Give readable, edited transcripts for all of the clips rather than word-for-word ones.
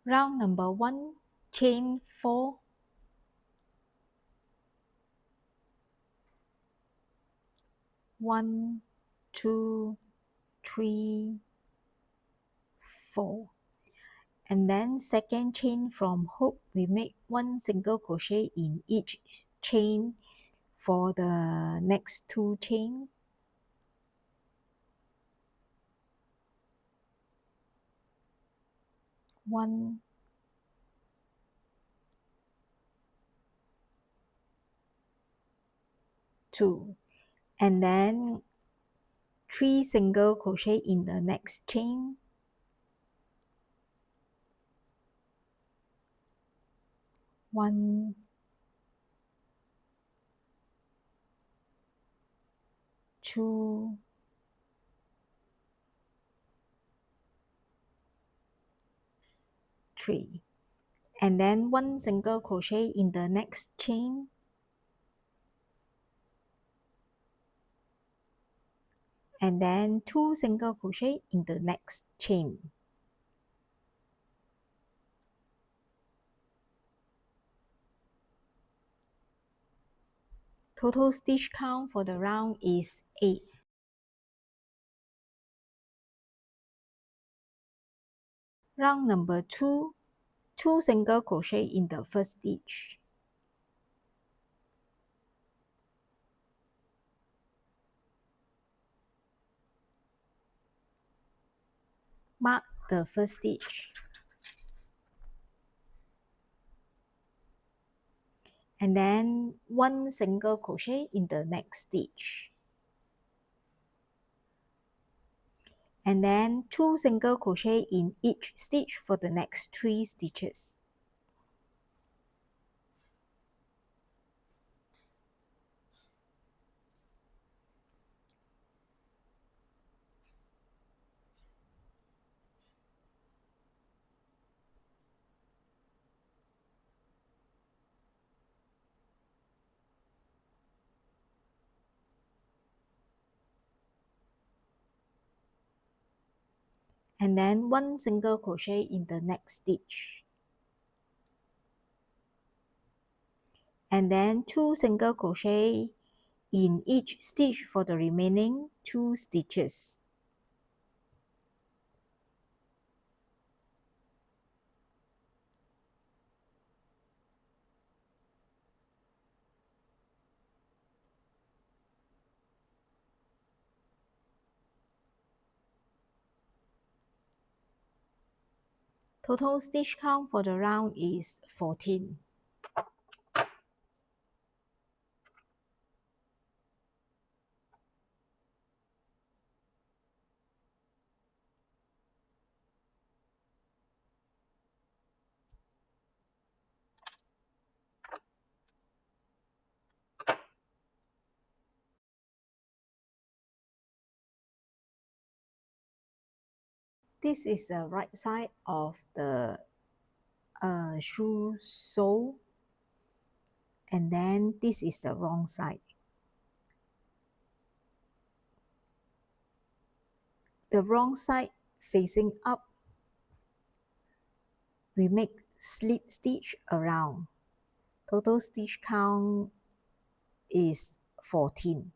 Round number 1, chain 4. 1, 2, 3, 4. And then second chain from hook, we make 1 single crochet in each chain for the next 2 chains. 1, 2, and then 3 single crochet in the next chain. 1, 2, 3, and then 1 single crochet in the next chain. And then 2 single crochet in the next chain. Total stitch count for the round is 8. Round number 2, 2 single crochet in the first stitch. Mark the first stitch. And then 1 single crochet in the next stitch. And then 2 single crochet in each stitch for the next 3 stitches. And then 1 single crochet in the next stitch. And then 2 single crochet in each stitch for the remaining 2 stitches. Total stitch count for the round is 14. This is the right side of the shoe sole, and then this is the wrong side. The wrong side facing up, we make slip stitch around. Total stitch count is 14.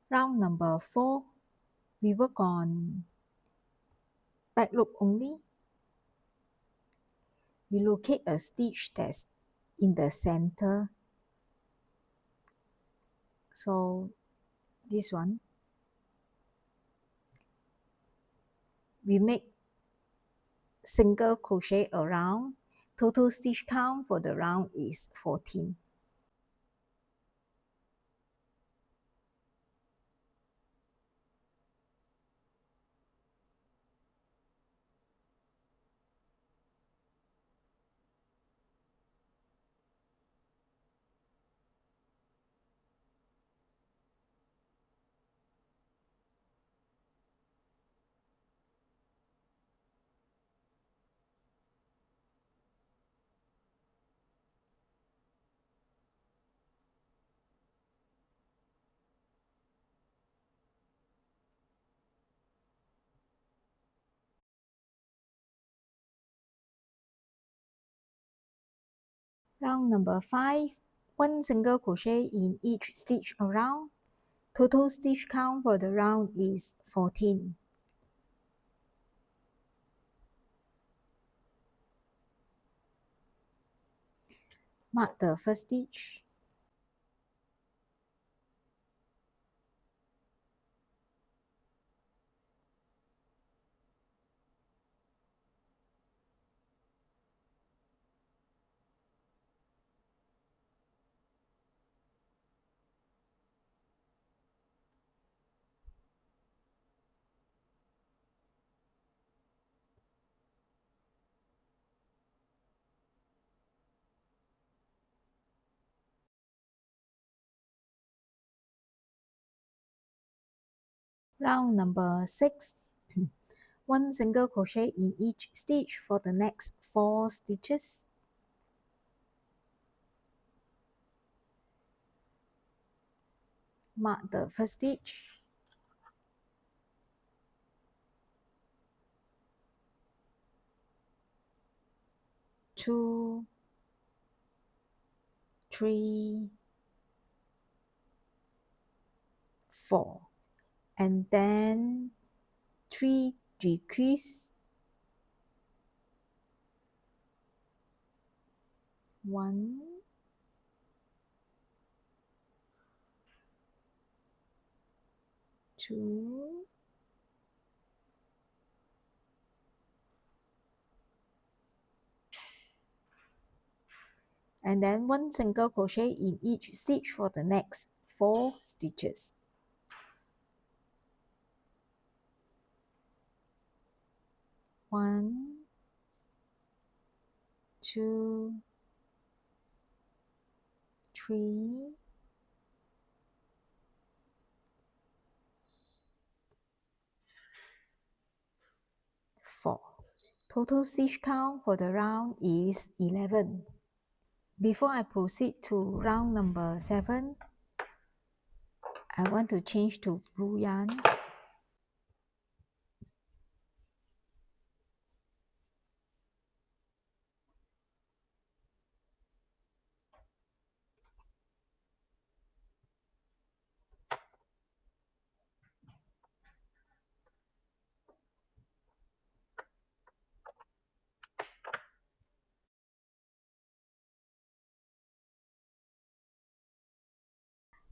Round number 4, we work on back loop only. we locate a stitch that's in the center. So this one, we make single crochet around. Total stitch count for the round is 14. Round number 5, 1 single crochet in each stitch around. Total stitch count for the round is 14. Mark the first stitch. Round number 6, 1 single crochet in each stitch for the next 4 stitches. Mark the first stitch. Two, 3, 4, and then 3 decrease, 1, 2, and then 1 single crochet in each stitch for the next 4 stitches. 1, 2, 3, 4. Total stitch count for the round is 11. Before I proceed to round number 7, I want to change to blue yarn.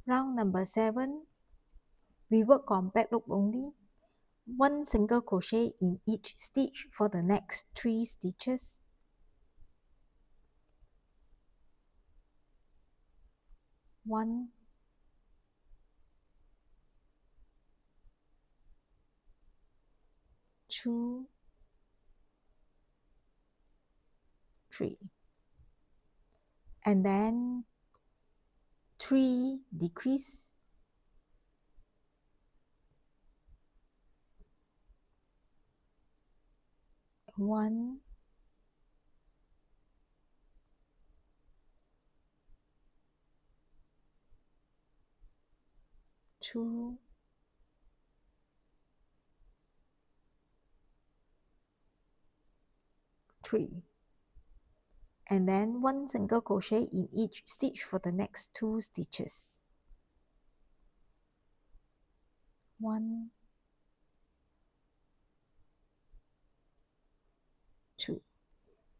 Round number 7, we work on back loop only. 1 single crochet in each stitch for the next 3 stitches. 1, 2, 3, and then 3 decrease, 1, 2, 3, and then 1 single crochet in each stitch for the next 2 stitches. 1, 2.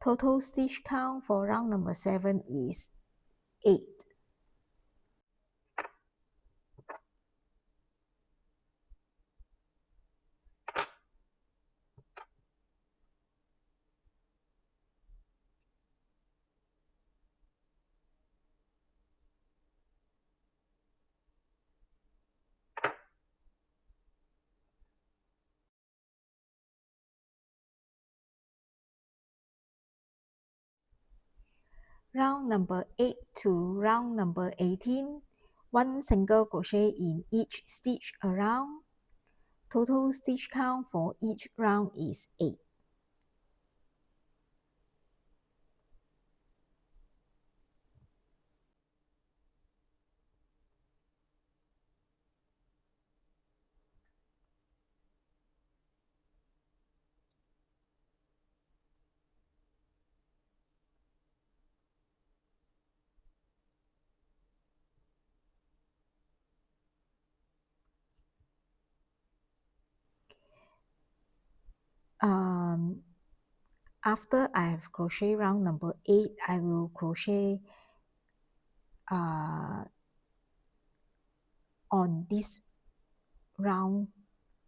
Total stitch count for round number 7 is 8. Round number 8 to round number 18, 1 single crochet in each stitch around. Total stitch count for each round is 8. After I have crochet round number 8, I will crochet on this round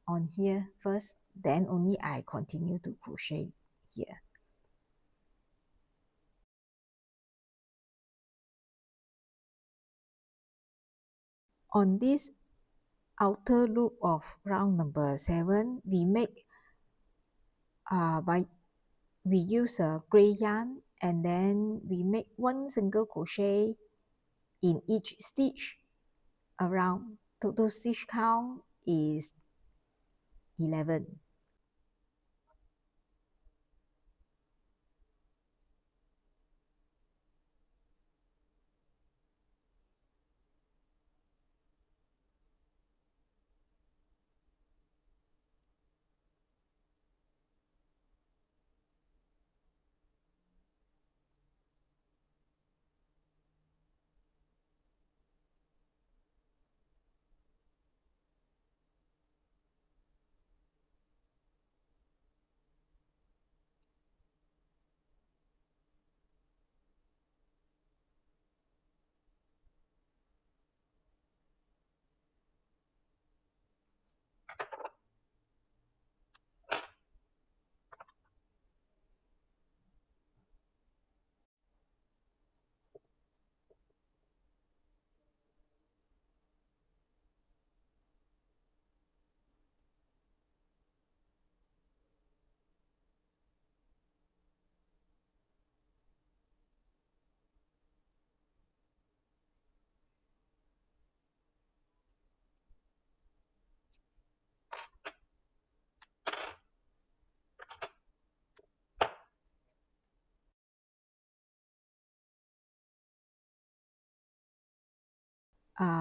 on here first, then only I continue to crochet here. On this outer loop of round number 7, we make we use a gray yarn, and then we make 1 single crochet in each stitch around. Total stitch count is 11.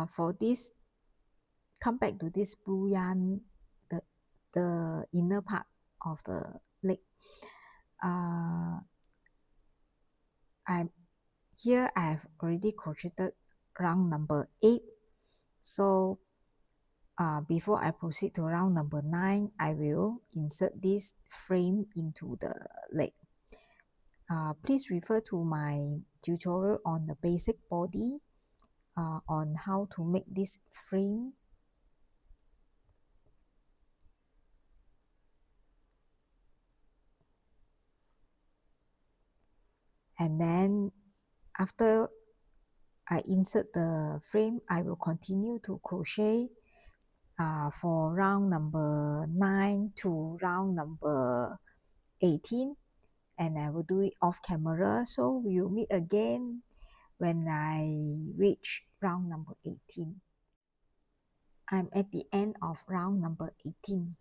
For this, come back to this blue yarn, the inner part of the leg. Here I have already crocheted round number 8. So before I proceed to round number 9, I will insert this frame into the leg. Please refer to my tutorial on the basic body on how to make this frame. And then after I insert the frame, I will continue to crochet for round number 9 to round number 18, and I will do it off camera, so we will meet again when I reach round number 18. I'm at the end of round number 18.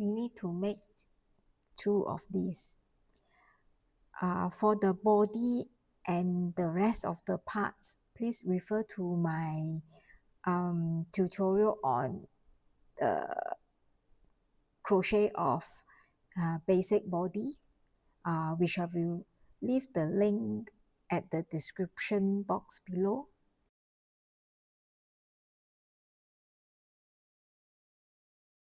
we need to make 2 of these. For the body and the rest of the parts, please refer to my tutorial on the crochet of basic body, which I will leave the link at the description box below.